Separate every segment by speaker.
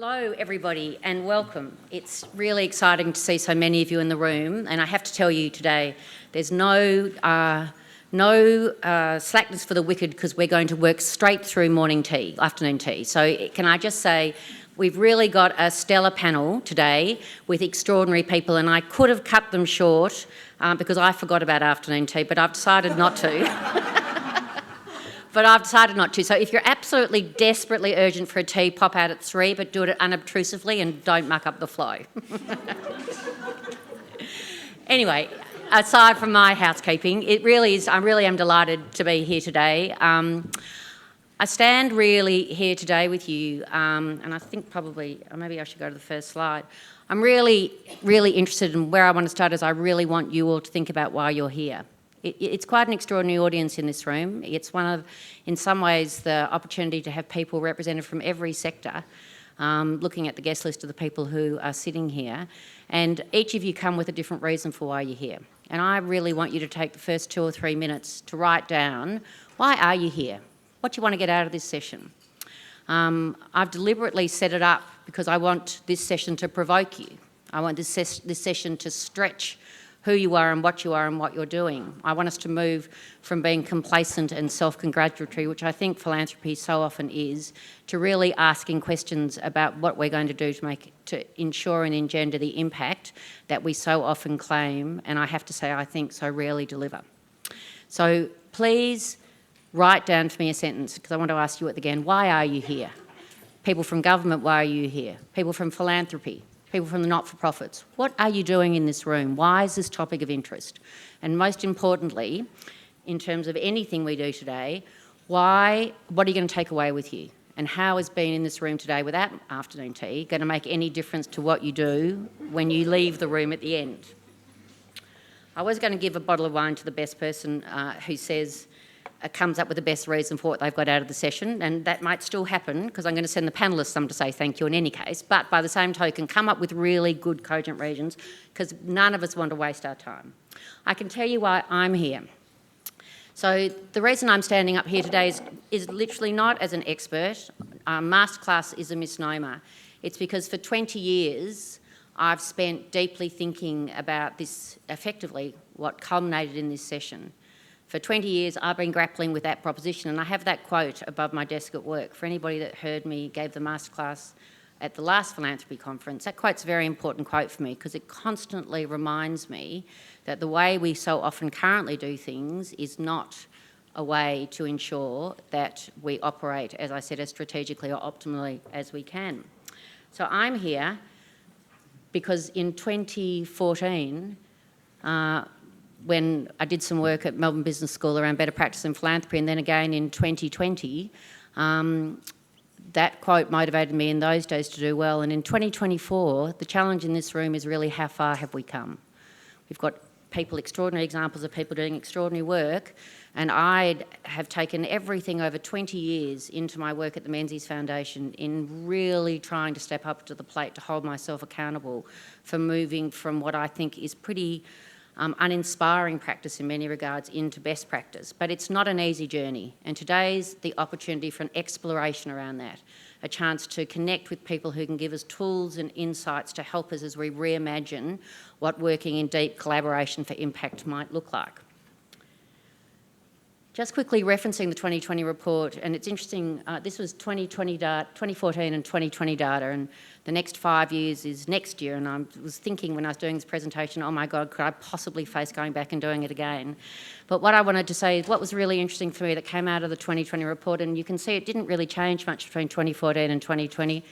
Speaker 1: Hello everybody and welcome. It's really exciting to see so many of you in the room, and I have to tell you today there's no slackness for the wicked, because we're going to work straight through afternoon tea. So can I just say we've really got a stellar panel today with extraordinary people, and I could have cut them short because I forgot about afternoon tea, but I've decided not to. So if you're absolutely desperately urgent for a tea, pop out at 3, but do it unobtrusively and don't muck up the flow. Anyway, aside from my housekeeping, I really am delighted to be here today. I stand really here today with you, and I think maybe I should go to the first slide. I'm really, really interested in where I want to start is I really want you all to think about why you're here. It's quite an extraordinary audience in this room. It's one of, in some ways, the opportunity to have people represented from every sector, looking at the guest list of the people who are sitting here. And each of you come with a different reason for why you're here. And I really want you to take the first 2 or 3 minutes to write down, why are you here? What do you want to get out of this session? I've deliberately set it up because I want this session to provoke you. I want this session to stretch who you are and what you're doing. I want us to move from being complacent and self-congratulatory, which I think philanthropy so often is, to really asking questions about what we're going to do to ensure and engender the impact that we so often claim, and I have to say I think so rarely deliver. So please write down for me a sentence, because I want to ask you again, why are you here? People from government, why are you here? People from philanthropy, people from the not-for-profits, what are you doing in this room? Why is this topic of interest? And most importantly, in terms of anything we do today, what are you going to take away with you? And how is being in this room today without afternoon tea going to make any difference to what you do when you leave the room at the end? I was going to give a bottle of wine to the best person who comes up with the best reason for what they've got out of the session, and that might still happen because I'm going to send the panellists some to say thank you in any case, but by the same token, come up with really good cogent reasons, because none of us want to waste our time. I can tell you why I'm here. So the reason I'm standing up here today is literally not as an expert. Masterclass is a misnomer. It's because for 20 years I've spent deeply thinking about this, effectively what culminated in this session. For 20 years, I've been grappling with that proposition, and I have that quote above my desk at work. For anybody that heard me, gave the masterclass at the last Philanthropy Conference, that quote's a very important quote for me because it constantly reminds me that the way we so often currently do things is not a way to ensure that we operate, as I said, as strategically or optimally as we can. So I'm here because in 2014, when I did some work at Melbourne Business School around better practice in philanthropy, and then again in 2020, that quote motivated me in those days to do well. And in 2024, the challenge in this room is really how far have we come? We've got extraordinary examples of people doing extraordinary work, and I have taken everything over 20 years into my work at the Menzies Foundation in really trying to step up to the plate to hold myself accountable for moving from what I think is pretty uninspiring practice in many regards into best practice. But it's not an easy journey, and today's the opportunity for an exploration around that, a chance to connect with people who can give us tools and insights to help us as we reimagine what working in deep collaboration for impact might look like. Just quickly referencing the 2020 report, and it's interesting, this was 2014 and 2020 data, and the next 5 years is next year, and I was thinking when I was doing this presentation, oh my God, could I possibly face going back and doing it again? But what I wanted to say is what was really interesting for me that came out of the 2020 report, and you can see it didn't really change much between 2014 and 2020,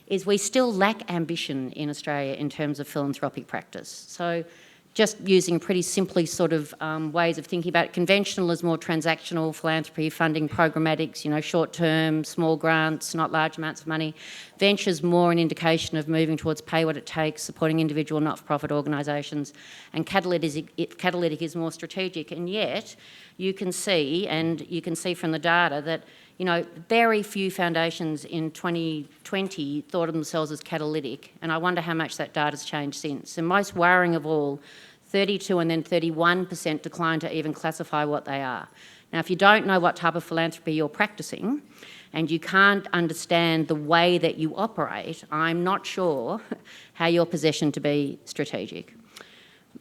Speaker 1: is we still lack ambition in Australia in terms of philanthropic practice. So just using pretty simply sort of ways of thinking about it. Conventional is more transactional philanthropy, funding programmatics, short-term, small grants, not large amounts of money. Venture's more an indication of moving towards pay what it takes, supporting individual not-for-profit organisations. And catalytic is more strategic. And yet you can see from the data that very few foundations in 2020 thought of themselves as catalytic, and I wonder how much that data's changed since. And most worrying of all, 32 and then 31% declined to even classify what they are. Now, if you don't know what type of philanthropy you're practicing, and you can't understand the way that you operate, I'm not sure how you're positioned to be strategic.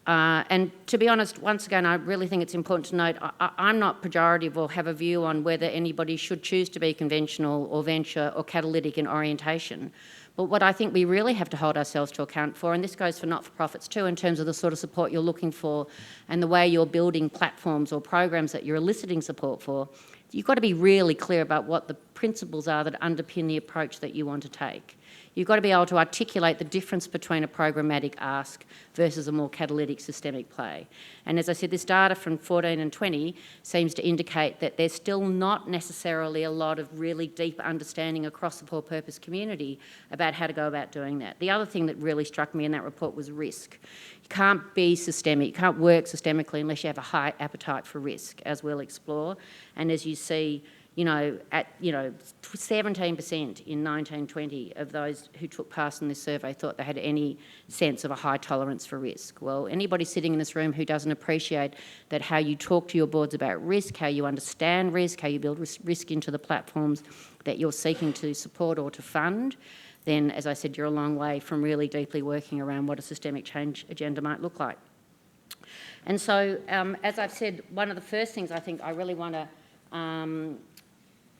Speaker 1: And to be honest, once again, I really think it's important to note I'm not pejorative or have a view on whether anybody should choose to be conventional or venture or catalytic in orientation. But what I think we really have to hold ourselves to account for, and this goes for not-for-profits too, in terms of the sort of support you're looking for and the way you're building platforms or programs that you're eliciting support for, you've got to be really clear about what the principles are that underpin the approach that you want to take. You've got to be able to articulate the difference between a programmatic ask versus a more catalytic systemic play. And as I said, this data from 14 and 20 seems to indicate that there's still not necessarily a lot of really deep understanding across the for-purpose community about how to go about doing that. The other thing that really struck me in that report was risk. You can't be systemic, you can't work systemically unless you have a high appetite for risk, as we'll explore. And as you see, 17% in 1920 of those who took part in this survey thought they had any sense of a high tolerance for risk. Well, anybody sitting in this room who doesn't appreciate that how you talk to your boards about risk, how you understand risk, how you build risk into the platforms that you're seeking to support or to fund, then, as I said, you're a long way from really deeply working around what a systemic change agenda might look like. And so, as I've said, one of the first things I think I really want to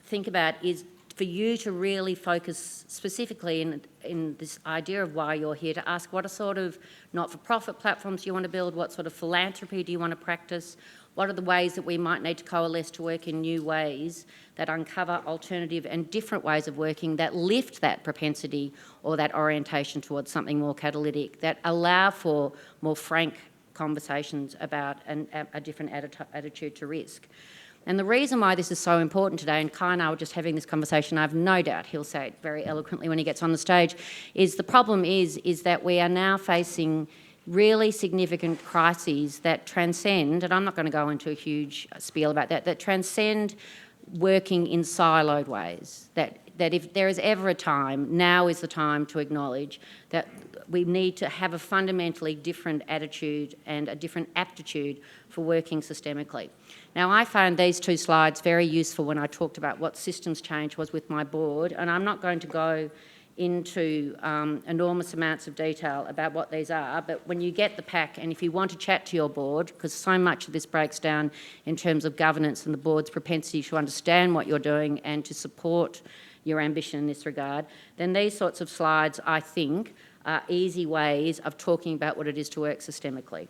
Speaker 1: think about is for you to really focus specifically in this idea of why you're here, to ask what sort of not-for-profit platforms you want to build, what sort of philanthropy do you want to practice, what are the ways that we might need to coalesce to work in new ways that uncover alternative and different ways of working that lift that propensity or that orientation towards something more catalytic, that allow for more frank conversations about a different attitude to risk. And the reason why this is so important today, and Kai and I were just having this conversation, I've no doubt he'll say it very eloquently when he gets on the stage, is the problem is that we are now facing really significant crises that transcend, and I'm not going to go into a huge spiel about that transcend working in siloed ways, that if there is ever a time, now is the time to acknowledge that we need to have a fundamentally different attitude and a different aptitude for working systemically. Now, I found these two slides very useful when I talked about what systems change was with my board, and I'm not going to go into enormous amounts of detail about what these are, but when you get the pack and if you want to chat to your board, because so much of this breaks down in terms of governance and the board's propensity to understand what you're doing and to support your ambition in this regard, then these sorts of slides, I think, are easy ways of talking about what it is to work systemically.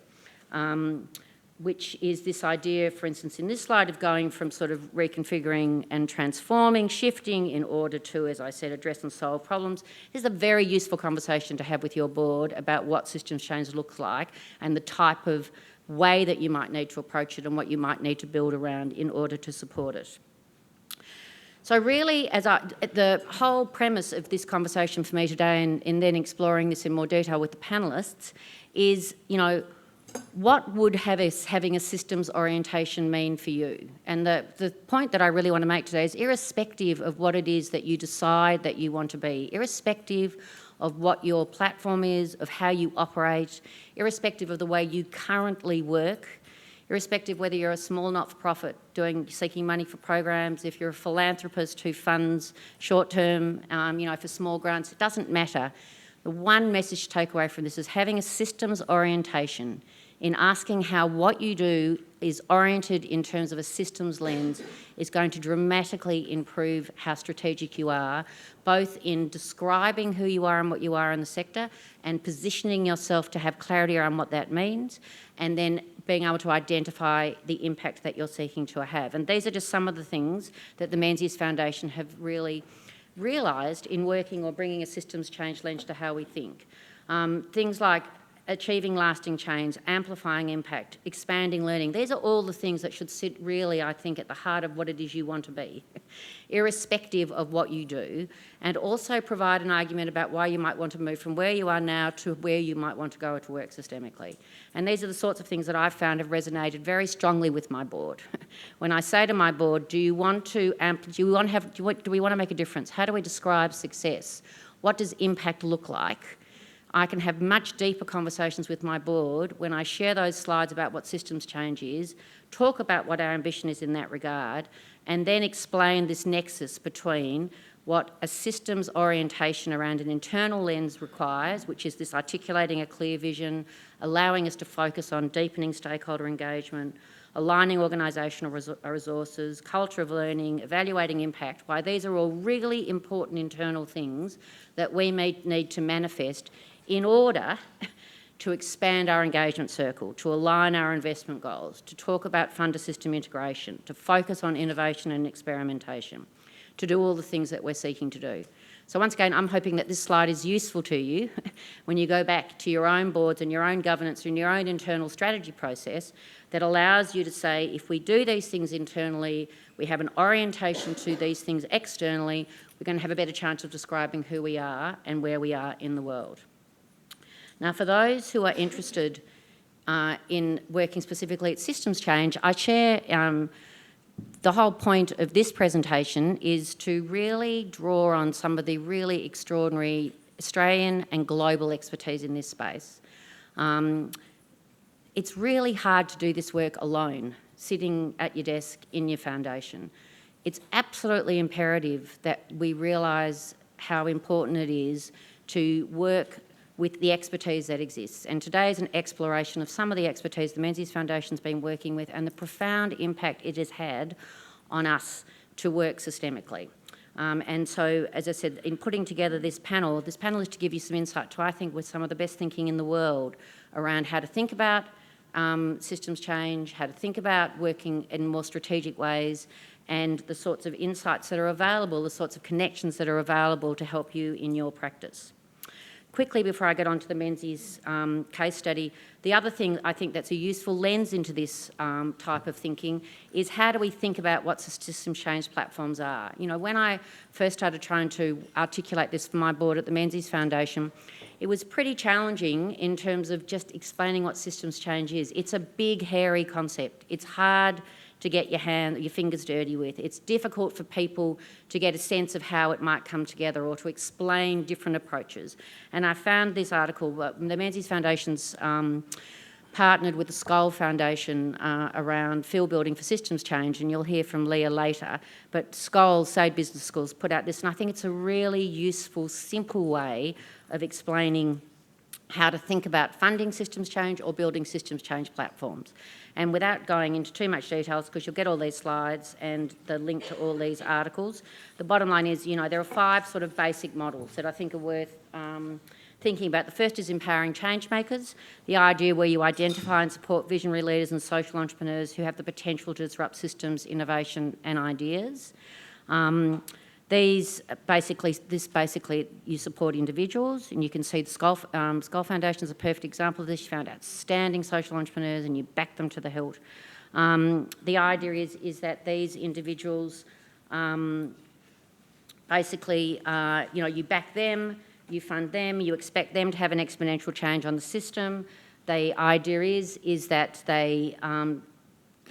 Speaker 1: Which is this idea, for instance, in this slide of going from sort of reconfiguring and transforming, shifting in order to, as I said, address and solve problems. This is a very useful conversation to have with your board about what systems change looks like and the type of way that you might need to approach it and what you might need to build around in order to support it. So really, the whole premise of this conversation for me today and then exploring this in more detail with the panellists is, what would having a systems orientation mean for you? And the point that I really want to make today is irrespective of what it is that you decide that you want to be, irrespective of what your platform is, of how you operate, irrespective of the way you currently work, irrespective whether you're a small not-for-profit seeking money for programs, if you're a philanthropist who funds short-term, for small grants, it doesn't matter. The one message to take away from this is having a systems orientation in asking how what you do is oriented in terms of a systems lens is going to dramatically improve how strategic you are, both in describing who you are and what you are in the sector and positioning yourself to have clarity around what that means, and then being able to identify the impact that you're seeking to have. And these are just some of the things that the Menzies Foundation have really realised in working or bringing a systems change lens to how we think. Things like achieving lasting change, amplifying impact, expanding learning. These are all the things that should sit really, I think, at the heart of what it is you want to be, irrespective of what you do, and also provide an argument about why you might want to move from where you are now to where you might want to go to work systemically. And these are the sorts of things that I've found have resonated very strongly with my board. When I say to my board, do we want to make a difference? How do we describe success? What does impact look like? I can have much deeper conversations with my board when I share those slides about what systems change is, talk about what our ambition is in that regard, and then explain this nexus between what a systems orientation around an internal lens requires, which is this articulating a clear vision, allowing us to focus on deepening stakeholder engagement, aligning organisational resources, culture of learning, evaluating impact, why these are all really important internal things that we need to manifest in order to expand our engagement circle, to align our investment goals, to talk about funder system integration, to focus on innovation and experimentation, to do all the things that we're seeking to do. So once again, I'm hoping that this slide is useful to you when you go back to your own boards and your own governance and your own internal strategy process that allows you to say, if we do these things internally, we have an orientation to these things externally, we're going to have a better chance of describing who we are and where we are in the world. Now, for those who are interested in working specifically at systems change, I share the whole point of this presentation is to really draw on some of the really extraordinary Australian and global expertise in this space. It's really hard to do this work alone, sitting at your desk in your foundation. It's absolutely imperative that we realise how important it is to work with the expertise that exists. And today is an exploration of some of the expertise the Menzies Foundation's been working with and the profound impact it has had on us to work systemically. And so, as I said, in putting together this panel is to give you some insight to, I think, with some of the best thinking in the world around how to think about systems change, how to think about working in more strategic ways, and the sorts of insights that are available, the sorts of connections that are available to help you in your practice. Quickly, before I get on to the Menzies case study, the other thing I think that's a useful lens into this type of thinking is how do we think about what systems change platforms are? You know, when I first started trying to articulate this for my board at the Menzies Foundation, it was pretty challenging in terms of just explaining what systems change is. It's a big, hairy concept. It's hard to get your fingers dirty with. It's difficult for people to get a sense of how it might come together or to explain different approaches. And I found this article, the Menzies Foundation's partnered with the Skoll Foundation around field building for systems change, and you'll hear from Leah later. But Skoll, Sade Business Schools, put out this, and I think it's a really useful, simple way of explaining how to think about funding systems change or building systems change platforms. And without going into too much details, because you'll get all these slides and the link to all these articles, the bottom line is, you know, there are 5 sort of basic models that I think are worth thinking about. The first is empowering change makers, the idea where you identify and support visionary leaders and social entrepreneurs who have the potential to disrupt systems, innovation and ideas. This basically, you support individuals, and you can see the Skoll Foundation is a perfect example of this. You found outstanding social entrepreneurs and you back them to the hilt. The idea is that these individuals you back them, you fund them, you expect them to have an exponential change on the system. The idea is that they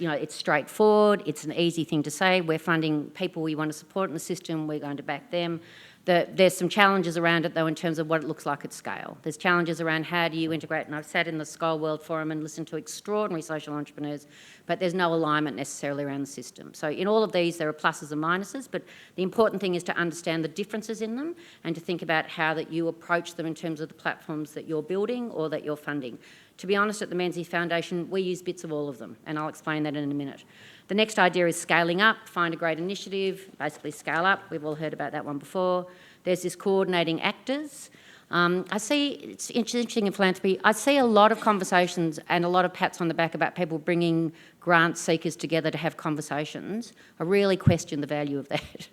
Speaker 1: it's straightforward, it's an easy thing to say, we're funding people we want to support in the system, we're going to back them. There's some challenges around it though in terms of what it looks like at scale. There's challenges around how do you integrate, and I've sat in the Skoll World Forum and listened to extraordinary social entrepreneurs, but there's no alignment necessarily around the system. So in all of these there are pluses and minuses, but the important thing is to understand the differences in them and to think about how that you approach them in terms of the platforms that you're building or that you're funding. To be honest, at the Menzies Foundation, we use bits of all of them, and I'll explain that in a minute. The next idea is scaling up, find a great initiative, basically scale up. We've all heard about that one before. There's this coordinating actors. I see, it's interesting in philanthropy, I see a lot of conversations and a lot of pats on the back about people bringing grant seekers together to have conversations. I really question the value of that.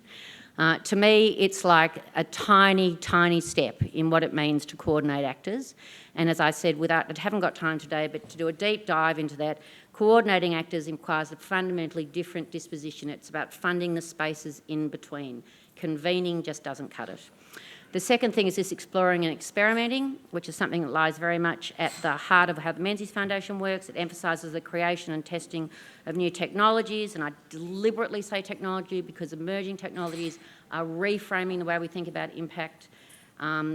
Speaker 1: To me, it's like a tiny, tiny step in what it means to coordinate actors. And as I said, I haven't got time today, but to do a deep dive into that, coordinating actors requires a fundamentally different disposition. It's about funding the spaces in between. Convening just doesn't cut it. The second thing is this exploring and experimenting, which is something that lies very much at the heart of how the Menzies Foundation works. It emphasises the creation and testing of new technologies, and I deliberately say technology because emerging technologies are reframing the way we think about impact.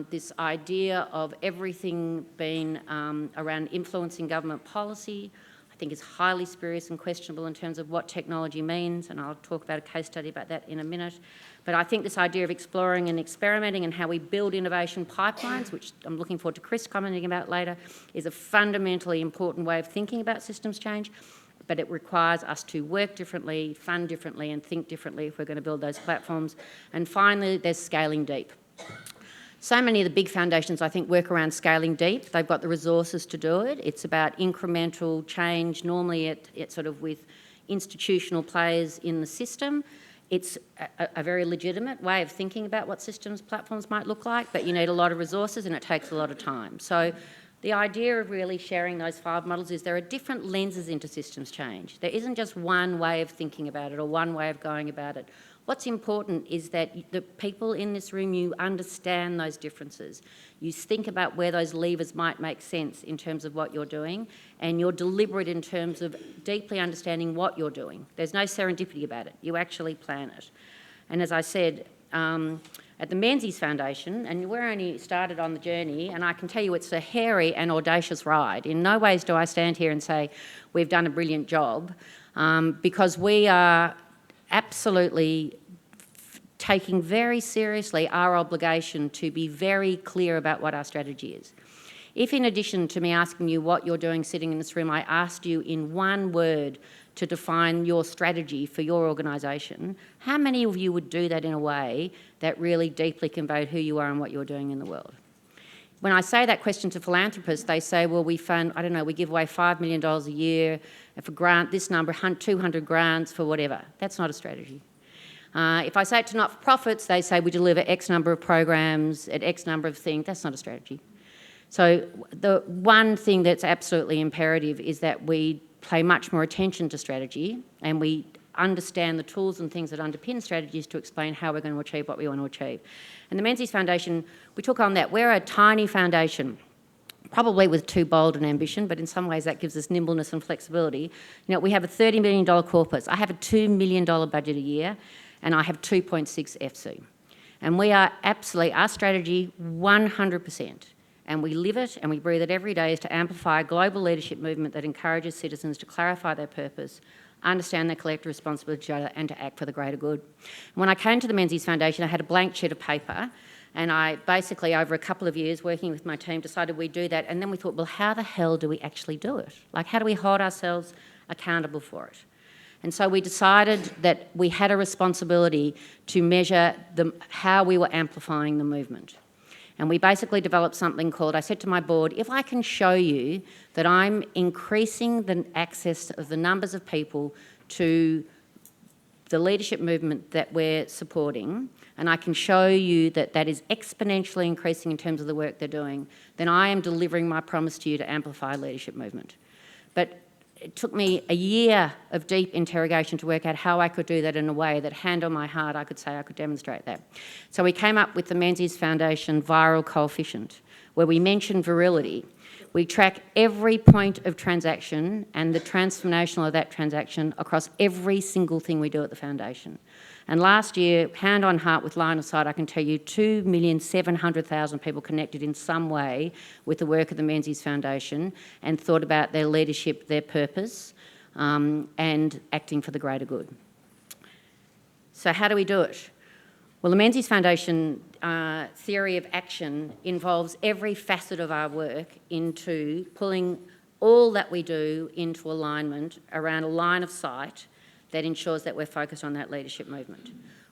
Speaker 1: This idea of everything being around influencing government policy. I think is highly spurious and questionable in terms of what technology means, and I'll talk about a case study about that in a minute. But I think this idea of exploring and experimenting and how we build innovation pipelines, which I'm looking forward to Chris commenting about later, is a fundamentally important way of thinking about systems change, but it requires us to work differently, fund differently, and think differently if we're going to build those platforms. And finally, there's scaling deep. So many of the big foundations, I think, work around scaling deep. They've got the resources to do it. It's about incremental change, normally it's sort of with institutional players in the system. It's a very legitimate way of thinking about what systems platforms might look like, but you need a lot of resources and it takes a lot of time. So the idea of really sharing those 5 models is there are different lenses into systems change. There isn't just one way of thinking about it or one way of going about it. What's important is that the people in this room, you understand those differences. You think about where those levers might make sense in terms of what you're doing, and you're deliberate in terms of deeply understanding what you're doing. There's no serendipity about it. You actually plan it. And as I said, at the Menzies Foundation, and we're only started on the journey, and I can tell you it's a hairy and audacious ride. In no ways do I stand here and say we've done a brilliant job, because we are absolutely taking very seriously our obligation to be very clear about what our strategy is. If in addition to me asking you what you're doing sitting in this room, I asked you in one word to define your strategy for your organisation, how many of you would do that in a way that really deeply conveyed who you are and what you're doing in the world? When I say that question to philanthropists, they say, well, we fund, I don't know, we give away $5 million a year for grant, this number, 200 grants for whatever. That's not a strategy. If I say it to not-for-profits, they say we deliver X number of programs at X number of things. That's not a strategy. So the one thing that's absolutely imperative is that we pay much more attention to strategy and we understand the tools and things that underpin strategies to explain how we're going to achieve what we want to achieve. And the Menzies Foundation, we took on that. We're a tiny foundation, probably with too bold an ambition, but in some ways that gives us nimbleness and flexibility. You know, we have a $30 million corpus. I have a $2 million budget a year, and I have 2.6 FC. And we are absolutely, our strategy, 100%, and we live it and we breathe it every day, is to amplify a global leadership movement that encourages citizens to clarify their purpose, understand their collective responsibility to each other, and to act for the greater good. And when I came to the Menzies Foundation, I had a blank sheet of paper, and I basically, over a couple of years working with my team, decided we'd do that, and then we thought, well, how the hell do we actually do it? Like, how do we hold ourselves accountable for it? And so we decided that we had a responsibility to measure how we were amplifying the movement. And we basically developed something called, I said to my board, if I can show you that I'm increasing the access of the numbers of people to the leadership movement that we're supporting, and I can show you that that is exponentially increasing in terms of the work they're doing, then I am delivering my promise to you to amplify leadership movement. But it took me a year of deep interrogation to work out how I could do that in a way that, hand on my heart, I could say I could demonstrate that. So we came up with the Menzies Foundation viral coefficient, where we mention virility. We track every point of transaction and the transformational of that transaction across every single thing we do at the foundation. And last year, hand on heart with line of sight, I can tell you 2,700,000 people connected in some way with the work of the Menzies Foundation and thought about their leadership, their purpose, and acting for the greater good. So how do we do it? Well, the Menzies Foundation theory of action involves every facet of our work into pulling all that we do into alignment around a line of sight that ensures that we're focused on that leadership movement.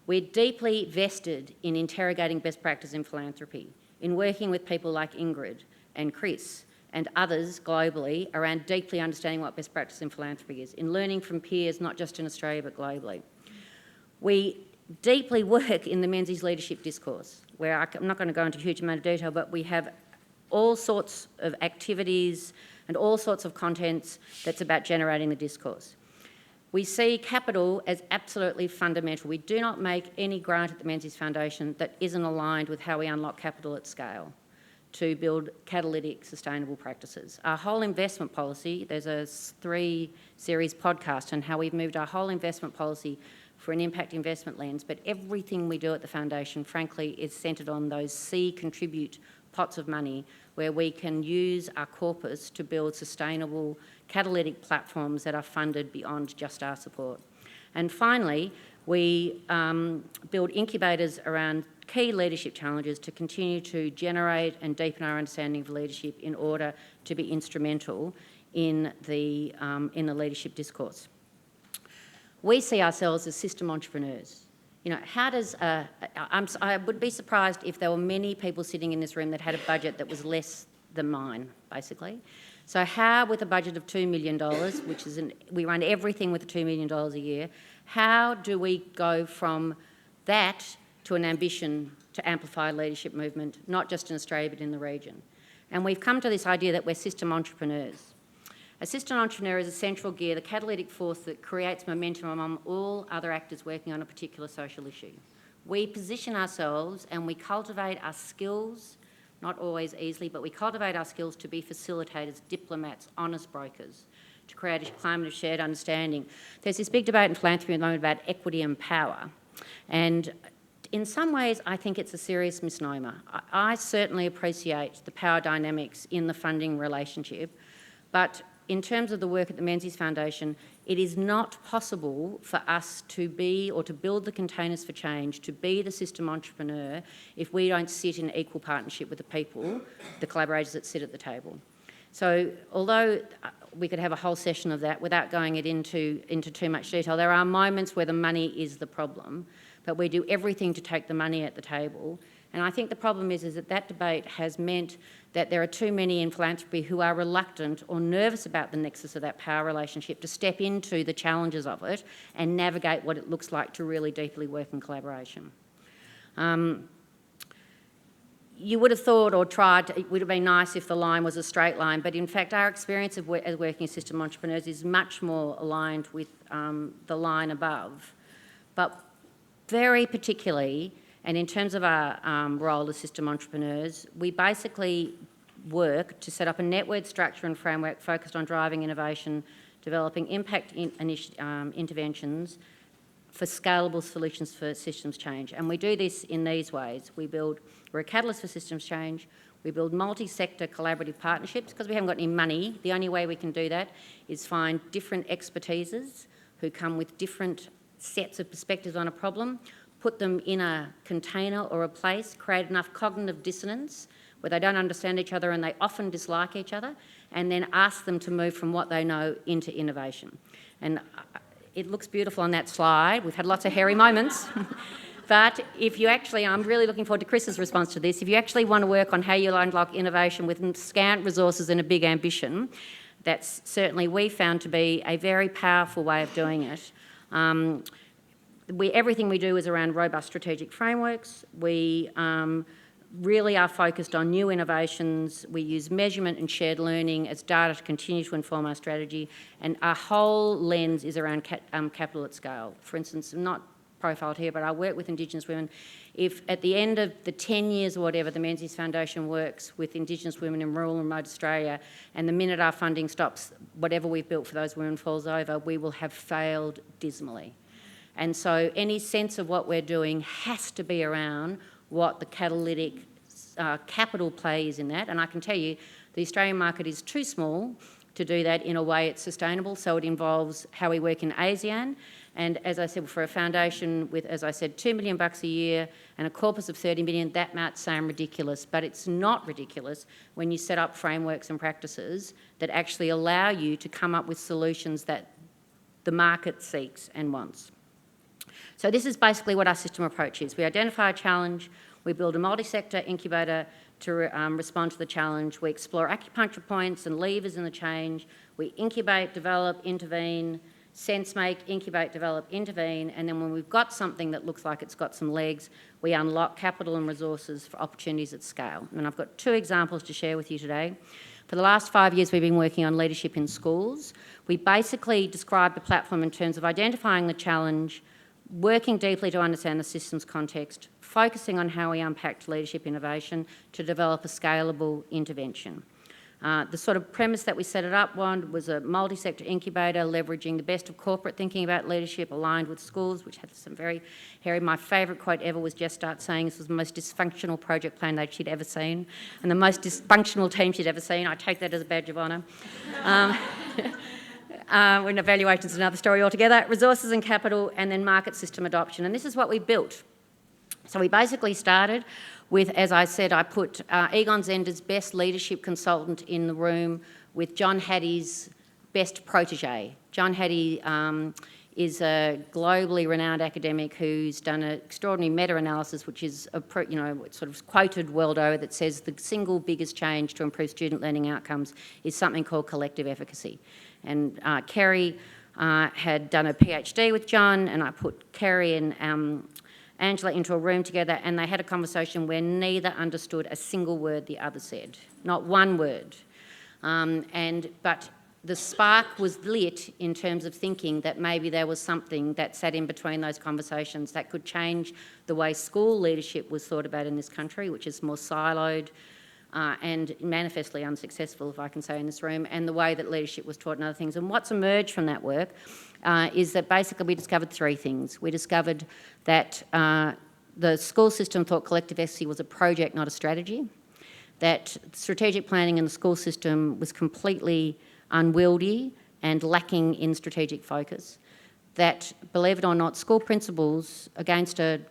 Speaker 1: We're deeply vested in interrogating best practice in philanthropy, in working with people like Ingrid and Chris and others globally around deeply understanding what best practice in philanthropy is, in learning from peers not just in Australia but globally. We deeply work in the Menzies leadership discourse, where I'm not going to go into a huge amount of detail, but we have all sorts of activities and all sorts of contents that's about generating the discourse. We see capital as absolutely fundamental. We do not make any grant at the Menzies Foundation that isn't aligned with how we unlock capital at scale to build catalytic, sustainable practices. Our whole investment policy, there's a 3-series podcast on how we've moved our whole investment policy for an impact investment lens, but everything we do at the foundation, frankly, is centred on those C, contribute pots of money where we can use our corpus to build sustainable catalytic platforms that are funded beyond just our support. And finally, we build incubators around key leadership challenges to continue to generate and deepen our understanding of leadership in order to be instrumental in the leadership discourse. We see ourselves as system entrepreneurs. You know, how does I would be surprised if there were many people sitting in this room that had a budget that was less than mine, basically. So how, with a budget of $2 million, which is we run everything with $2 million a year, how do we go from that to an ambition to amplify leadership movement, not just in Australia but in the region? And we've come to this idea that we're system entrepreneurs. A system entrepreneur is a central gear, the catalytic force that creates momentum among all other actors working on a particular social issue. We position ourselves and we cultivate our skills, not always easily, but we cultivate our skills to be facilitators, diplomats, honest brokers, to create a climate of shared understanding. There's this big debate in philanthropy at the moment about equity and power. And in some ways, I think it's a serious misnomer. I certainly appreciate the power dynamics in the funding relationship, but in terms of the work at the Menzies Foundation, it is not possible for us to be, or to build the containers for change, to be the system entrepreneur if we don't sit in equal partnership with the people, the collaborators that sit at the table. So although we could have a whole session of that without going into too much detail, there are moments where the money is the problem, but we do everything to take the money at the table. And I think the problem is that debate has meant that there are too many in philanthropy who are reluctant or nervous about the nexus of that power relationship to step into the challenges of it and navigate what it looks like to really deeply work in collaboration. You would have thought or tried, it would have been nice if the line was a straight line, but in fact our experience of as working as system entrepreneurs is much more aligned with the line above. But very particularly, and in terms of our role as system entrepreneurs, we basically work to set up a network structure and framework focused on driving innovation, developing impact interventions for scalable solutions for systems change. And we do this in these ways. We're a catalyst for systems change. We build multi-sector collaborative partnerships. Because we haven't got any money, the only way we can do that is find different expertises who come with different sets of perspectives on a problem, put them in a container or a place, create enough cognitive dissonance where they don't understand each other and they often dislike each other, and then ask them to move from what they know into innovation. And it looks beautiful on that slide. We've had lots of hairy moments. But if you actually, I'm really looking forward to Chris's response to this, if you actually want to work on how you unlock innovation with scant resources and a big ambition, that's certainly we found to be a very powerful way of doing it. Everything we do is around robust strategic frameworks. We really are focused on new innovations. We use measurement and shared learning as data to continue to inform our strategy, and our whole lens is around capital at scale. For instance, I'm not profiled here, but I work with Indigenous women. If at the end of the 10 years or whatever, the Menzies Foundation works with Indigenous women in rural and remote Australia, and the minute our funding stops, whatever we've built for those women falls over, we will have failed dismally. And so any sense of what we're doing has to be around what the catalytic capital play is in that. And I can tell you the Australian market is too small to do that in a way it's sustainable, so it involves how we work in ASEAN. And as I said, for a foundation with, as I said, $2 million a year and a corpus of 30 million, that might sound ridiculous, but it's not ridiculous when you set up frameworks and practices that actually allow you to come up with solutions that the market seeks and wants. So this is basically what our system approach is. We identify a challenge, we build a multi-sector incubator to respond to the challenge, we explore acupuncture points and levers in the change, we incubate, develop, intervene, sense make, incubate, develop, intervene, and then when we've got something that looks like it's got some legs, we unlock capital and resources for opportunities at scale. And I've got 2 examples to share with you today. For the last 5 years, we've been working on leadership in schools. We basically describe the platform in terms of identifying the challenge, working deeply to understand the systems context, focusing on how we unpack leadership innovation to develop a scalable intervention. The sort of premise that we set it up on was a multi-sector incubator, leveraging the best of corporate thinking about leadership aligned with schools, which had some very hairy... My favourite quote ever was Jess Start saying this was the most dysfunctional project plan that she'd ever seen, and the most dysfunctional team she'd ever seen. I take that as a badge of honour. When evaluation's another story altogether. Resources and capital, and then market system adoption. And this is what we built. So we basically started with, as I said, I put Egon Zender's best leadership consultant in the room with John Hattie's best protege. John Hattie is a globally renowned academic who's done an extraordinary meta-analysis, which is sort of quoted world over, that says the single biggest change to improve student learning outcomes is something called collective efficacy. And Kerry had done a PhD with John, and I put Kerry and Angela into a room together, and they had a conversation where neither understood a single word the other said, not one word. But the spark was lit in terms of thinking that maybe there was something that sat in between those conversations that could change the way school leadership was thought about in this country, which is more siloed and manifestly unsuccessful, if I can say, in this room, and the way that leadership was taught and other things. And what's emerged from that work is that basically we discovered three things. We discovered that the school system thought collective efficacy was a project, not a strategy, that strategic planning in the school system was completely unwieldy and lacking in strategic focus, that, believe it or not, school principals against a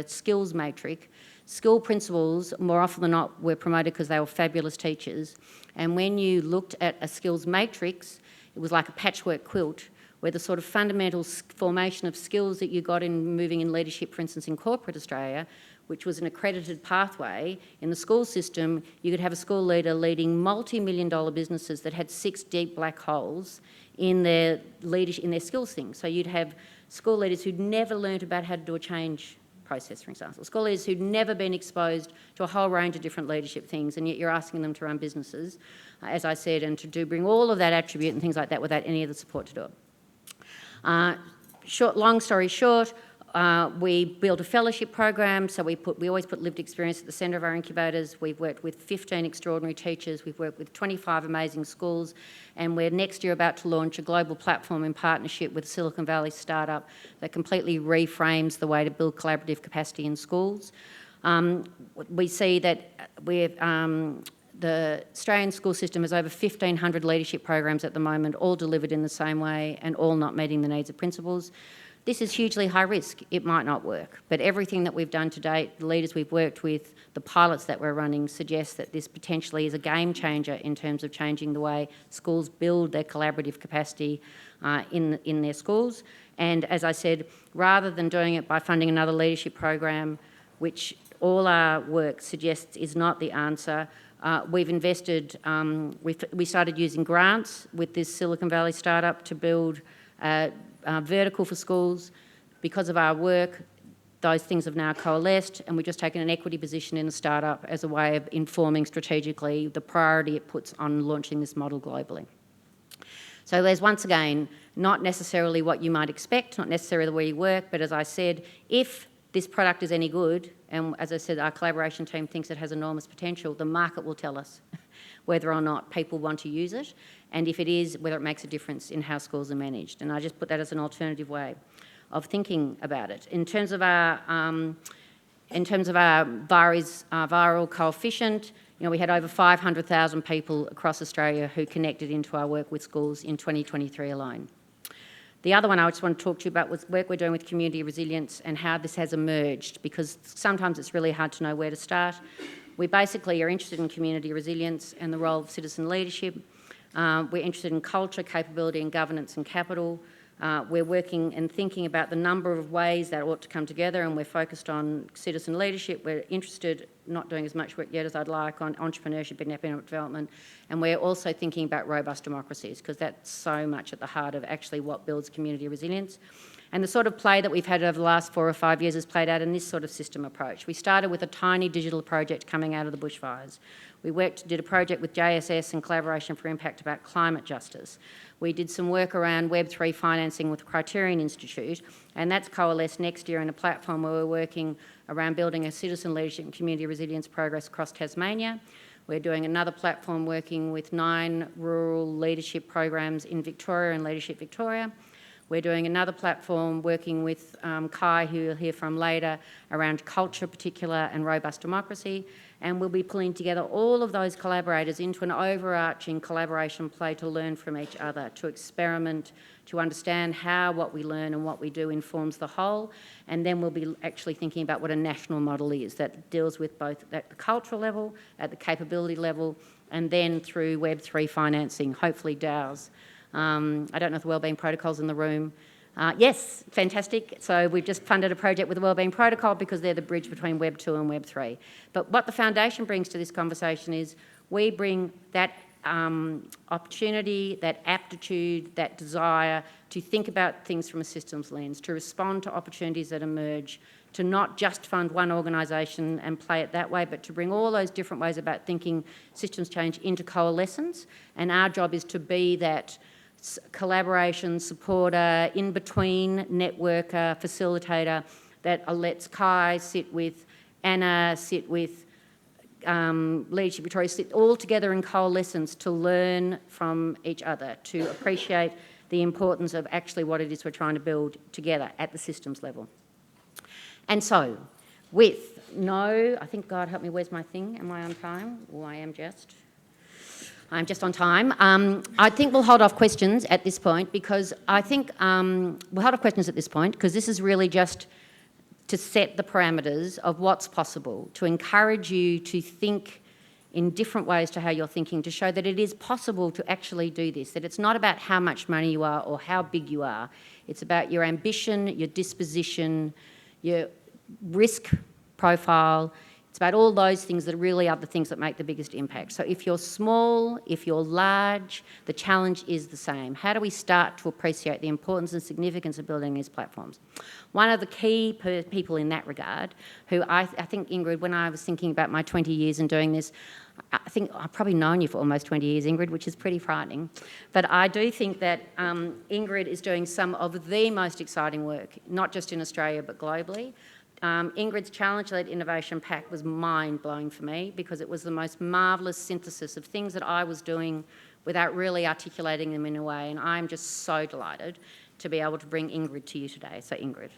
Speaker 1: skills matrix, school principals more often than not were promoted because they were fabulous teachers, and when you looked at a skills matrix, it was like a patchwork quilt where the sort of fundamental formation of skills that you got in moving in leadership, for instance, in corporate Australia, which was an accredited pathway, in the school system, you could have a school leader leading multi-million-dollar businesses that had 6 deep black holes in their leadership, in their skills things. So you'd have school leaders who'd never learnt about how to do a change process, for example. School leaders who'd never been exposed to a whole range of different leadership things, and yet you're asking them to run businesses, as I said, and to bring all of that attribute and things like that without any of the support to do it. Long story short, we built a fellowship program, so we always put lived experience at the centre of our incubators. We've worked with 15 extraordinary teachers, we've worked with 25 amazing schools, and we're next year about to launch a global platform in partnership with a Silicon Valley startup that completely reframes the way to build collaborative capacity in schools. We see that the Australian school system has over 1,500 leadership programs at the moment, all delivered in the same way and all not meeting the needs of principals. This is hugely high risk. It might not work, but everything that we've done to date, the leaders we've worked with, the pilots that we're running, suggests that this potentially is a game changer in terms of changing the way schools build their collaborative capacity in their schools. And as I said, rather than doing it by funding another leadership program, which all our work suggests is not the answer, we've invested, we started using grants with this Silicon Valley startup to build vertical for schools. Because of our work, those things have now coalesced, and we've just taken an equity position in the startup as a way of informing strategically the priority it puts on launching this model globally. So there's, once again, not necessarily what you might expect, not necessarily where you work, but as I said, if this product is any good, and as I said, our collaboration team thinks it has enormous potential, the market will tell us whether or not people want to use it, and if it is, whether it makes a difference in how schools are managed. And I just put that as an alternative way of thinking about it. In terms of our viral coefficient, we had over 500,000 people across Australia who connected into our work with schools in 2023 alone. The other one I just want to talk to you about was work we're doing with community resilience and how this has emerged, because sometimes it's really hard to know where to start. We basically are interested in community resilience and the role of citizen leadership. We're interested in culture, capability and governance and capital. We're working and thinking about the number of ways that ought to come together, and we're focused on citizen leadership. We're interested, not doing as much work yet as I'd like, on entrepreneurship and economic development, and we're also thinking about robust democracies, because that's so much at the heart of actually what builds community resilience. And the sort of play that we've had over the last 4 or 5 years has played out in this sort of system approach. We started with a tiny digital project coming out of the bushfires. We did a project with JSS and Collaboration for Impact about climate justice. We did some work around Web3 financing with the Criterion Institute, and that's coalesced next year in a platform where we're working around building a citizen leadership and community resilience progress across Tasmania. We're doing another platform working with 9 rural leadership programs in Victoria and Leadership Victoria. We're doing another platform working with Kai, who you'll hear from later, around culture particular and robust democracy. And we'll be pulling together all of those collaborators into an overarching collaboration play to learn from each other, to experiment, to understand how what we learn and what we do informs the whole. And then we'll be actually thinking about what a national model is that deals with both at the cultural level, at the capability level, and then through Web3 financing, hopefully DAOs. I don't know if the Wellbeing Protocol's in the room. Yes, fantastic. So we've just funded a project with the Wellbeing Protocol because they're the bridge between Web 2 and Web 3. But what the foundation brings to this conversation is we bring that opportunity, that aptitude, that desire to think about things from a systems lens, to respond to opportunities that emerge, to not just fund one organisation and play it that way, but to bring all those different ways about thinking systems change into coalescence. And our job is to be that collaboration, supporter, in-between networker, facilitator that lets Kai sit with Anna, sit with Leadership Victoria, sit all together in coalescence to learn from each other, to appreciate the importance of actually what it is we're trying to build together at the systems level. And so, I think, God help me, where's my thing? Am I on time? Oh, I'm just on time. I think we'll hold off questions at this point because this is really just to set the parameters of what's possible, to encourage you to think in different ways to how you're thinking, to show that it is possible to actually do this, that it's not about how much money you are or how big you are. It's about your ambition, your disposition, your risk profile. It's about all those things that really are the things that make the biggest impact. So if you're small, if you're large, the challenge is the same. How do we start to appreciate the importance and significance of building these platforms? One of the key people in that regard, who I think, Ingrid, when I was thinking about my 20 years in doing this, I think I've probably known you for almost 20 years, Ingrid, which is pretty frightening. But I do think that Ingrid is doing some of the most exciting work, not just in Australia but globally. Ingrid's Challenge-led Innovation Pack was mind-blowing for me because it was the most marvellous synthesis of things that I was doing without really articulating them in a way, and I'm just so delighted to be able to bring Ingrid to you today. So Ingrid.